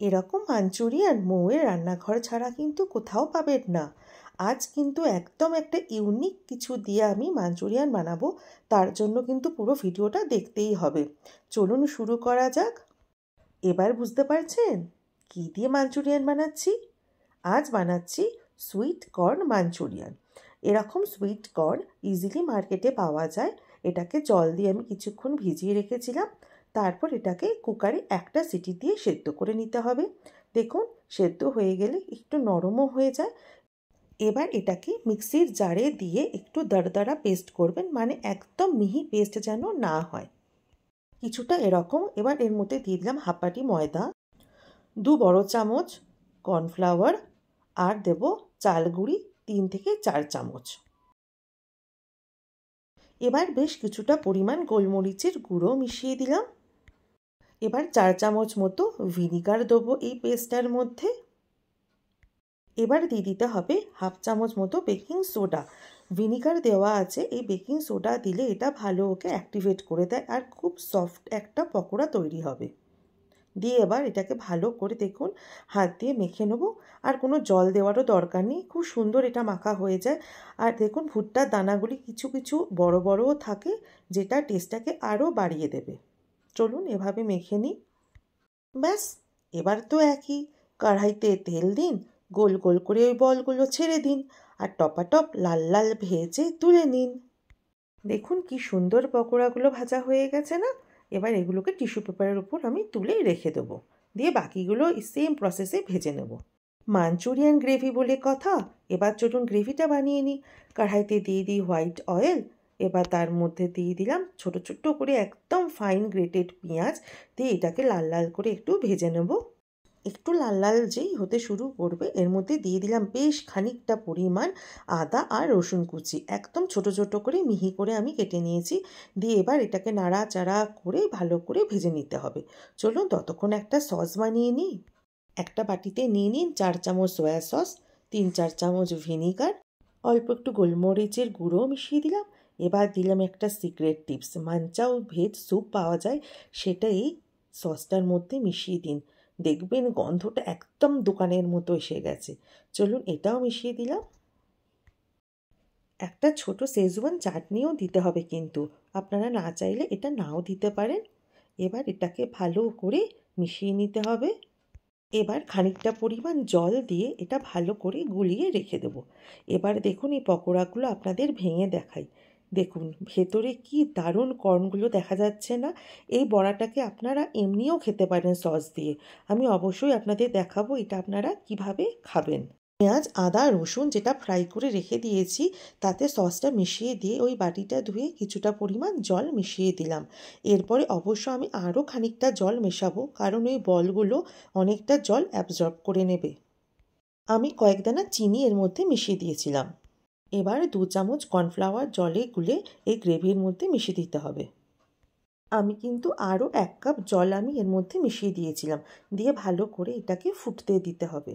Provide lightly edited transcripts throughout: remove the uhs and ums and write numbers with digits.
এরকম মাঞ্চুরিয়ান মৌয়ের রান্নাঘর ছাড়া কিন্তু কোথাও পাবেন না। আজ কিন্তু একদম একটা ইউনিক কিছু দিয়ে আমি মাঞ্চুরিয়ান বানাবো, তার জন্য কিন্তু পুরো ভিডিওটা দেখতেই হবে। চলুন শুরু করা যাক। এবার বুঝতে পারছেন কী দিয়ে মাঞ্চুরিয়ান বানাচ্ছি? আজ বানাচ্ছি সুইট কর্ন মাঞ্চুরিয়ান। এরকম সুইট কর্ন ইজিলি মার্কেটে পাওয়া যায়। এটাকে জল দিয়ে আমি কিছুক্ষণ ভিজিয়ে রেখেছিলাম। তারপর এটাকে কুকারে একটা সিটি দিয়ে সেদ্ধ করে নিতে হবে। দেখুন সেদ্ধ হয়ে গেলে একটু নরমও হয়ে যায়। এবার এটাকে মিক্সির জারে দিয়ে একটু দরদরা পেস্ট করবেন, মানে একদম মিহি পেস্ট যেন না হয়, কিছুটা এরকম। এবার এর মধ্যে দিয়ে দিলাম হাফ বাটি ময়দা, 2 বড় চামচ কর্নফ্লাওয়ার, আর দেব চাল গুঁড়ি 3 থেকে 4 চামচ। এবার বেশ কিছুটা পরিমাণ গোলমরিচের গুঁড়ো মিশিয়ে দিলাম। এবার 4 চামচ মতো ভিনিগার দেবো এই পেস্টটার মধ্যে। এবার দিয়ে দিতে হবে হাফ চামচ মতো বেকিং সোডা। ভিনিগার দেওয়া আছে, এই বেকিং সোডা দিলে এটা ভালো ওকে অ্যাক্টিভেট করে দেয় আর খুব সফট একটা পকোড়া তৈরি হবে। দিয়ে এবার এটাকে ভালো করে দেখুন হাত দিয়ে মেখে নেবো। আর কোনো জল দেওয়ারও দরকার নেই, খুব সুন্দর এটা মাখা হয়ে যায়। আর দেখুন ভুট্টার দানাগুলি কিছু কিছু বড় বড়ও থাকে, যেটা টেস্টটাকে আরও বাড়িয়ে দেবে। চলুন এভাবে মেখে নিই। ব্যাস, এবার তো একই, কড়াইতে তেল দিন, গোল গোল করে ওই বলগুলো ছেড়ে দিন, আর টপাটপ লাল লাল ভেজে তুলে নিন। দেখুন কি সুন্দর পকোড়াগুলো ভাজা হয়ে গেছে না? এবার এগুলোকে টিস্যু পেপারের উপর আমি তুলে রেখে দেবো, দিয়ে বাকিগুলো সেম প্রসেসে ভেজে নেব। মাঞ্চুরিয়ান গ্রেভি বলে কথা। এবার চলুন গ্রেভিটা বানিয়ে নিই। কড়াইতে দিয়ে দিই হোয়াইট অয়েল। এবার তার মধ্যে দিয়ে দিলাম ছোট ছোট করে একদম ফাইন গ্রেটেড পেঁয়াজ, দিয়ে এটাকে লাল লাল করে একটু ভেজে নেব। একটু লাল লাল যেই হতে শুরু করবে এর মধ্যে দিয়ে দিলাম বেশ খানিকটা পরিমাণ আদা আর রসুন কুচি, একদম ছোট ছোট করে মিহি করে আমি কেটে নিয়েছি। দিয়ে এবার এটাকে নাড়াচাড়া করে ভালো করে ভেজে নিতে হবে। চলুন ততক্ষণ একটা সস বানিয়ে নিই। একটা বাটিতে নিয়ে নিন 4 চামচ সয়া সস, 3-4 চামচ ভিনিগার, অল্প একটু গোলমরিচের গুঁড়ো মিশিয়ে দিলাম। এবার দিলাম একটা সিক্রেট টিপস, মাঞ্চাও ভেজ স্যুপ পাওয়া যায়, সেটা এই সসটার মধ্যে মিশিয়ে দিন। দেখবেন গন্ধটা একদম দোকানের মতো এসে গেছে। চলুন এটাও মিশিয়ে দিলাম। একটা ছোট শেজওয়ান চাটনিও দিতে হবে, কিন্তু আপনারা না চাইলে এটা নাও দিতে পারেন। এবার এটাকে ভালো করে মিশিয়ে নিতে হবে। এবার খানিকটা পরিমাণ জল দিয়ে এটা ভালো করে গুলিয়ে রেখে দেব। এবার দেখুন এই পকোড়াগুলো আপনাদের ভেঙে দেখাই। দেখুন ভেতরে কি দারুণ কর্নগুলো দেখা যাচ্ছে না? এই বড়াটাকে আপনারা এমনিও খেতে পারেন সস দিয়ে। আমি অবশ্যই আপনাদের দেখাবো এটা আপনারা কিভাবে খাবেন। পেঁয়াজ আদা রসুন যেটা ফ্রাই করে রেখে দিয়েছি তাতে সসটা মিশিয়ে দিয়ে ওই বাটিটা ধুয়ে কিছুটা পরিমাণ জল মিশিয়ে দিলাম। এরপরে অবশ্য আমি আরও খানিকটা জল মেশাবো, কারণ ওই বলগুলো অনেকটা জল অ্যাবজর্ব করে নেবে। আমি কয়েক দানা চিনি এর মধ্যে মিশিয়ে দিয়েছিলাম। এবার 2 চামচ কর্নফ্লাওয়ার জলে গুলে এই গ্রেভির মধ্যে মিশিয়ে দিতে হবে। আমি কিন্তু আরও 1 কাপ জল আমি এর মধ্যে মিশিয়ে দিয়েছিলাম। দিয়ে ভালো করে এটাকে ফুটতে দিতে হবে।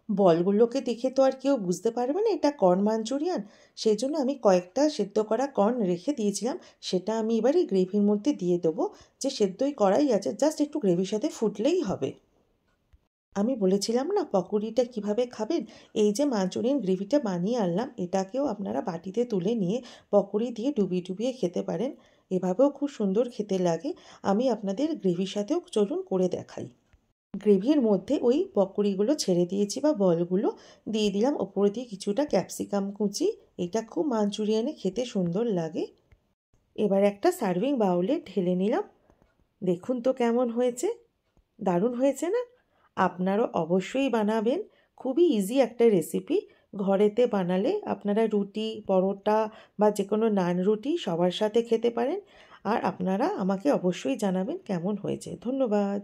বলগুলোকে দেখে তো আর কেউ বুঝতে পারবে না এটা কর্ন মাঞ্চুরিয়ান, সেই জন্য আমি কয়েকটা সেদ্ধ করা কর্ন রেখে দিয়েছিলাম, সেটা আমি এবারে গ্রেভির মধ্যে দিয়ে দেবো। যে সেদ্ধই করাই আছে, জাস্ট একটু গ্রেভির সাথে ফুটলেই হবে। আমি বলেছিলাম না পকোড়িটা কিভাবে খাবেন, এই যে মাঞ্চুরিয়ান গ্রেভিটা বানিয়ে আনলাম এটাকেও আপনারা বাটিতে তুলে নিয়ে পকোড়ি দিয়ে ডুবিয়ে ডুবিয়ে খেতে পারেন। এভাবেও খুব সুন্দর খেতে লাগে। আমি আপনাদের গ্রেভির সাথেও চলুন করে দেখাই। গ্রেভির মধ্যে ওই পকোড়িগুলো ছেড়ে দিয়েছি বা বলগুলো দিয়ে দিলাম, ওপরে দিয়ে কিছুটা ক্যাপসিকাম কুচি। এটা খুব মাঞ্চুরিয়ানে খেতে সুন্দর লাগে। এবার একটা সার্ভিং বাউলে ঢেলে নিলাম। দেখুন তো কেমন হয়েছে, দারুণ হয়েছে না? আপনারাও অবশ্যই বানাবেন, খুবই ইজি একটা রেসিপি। ঘরেতে বানালে আপনারা রুটি পরোটা বা যে কোনো নান রুটি সবার সাথে খেতে পারেন। আর আপনারা আমাকে অবশ্যই জানাবেন কেমন হয়েছে। ধন্যবাদ।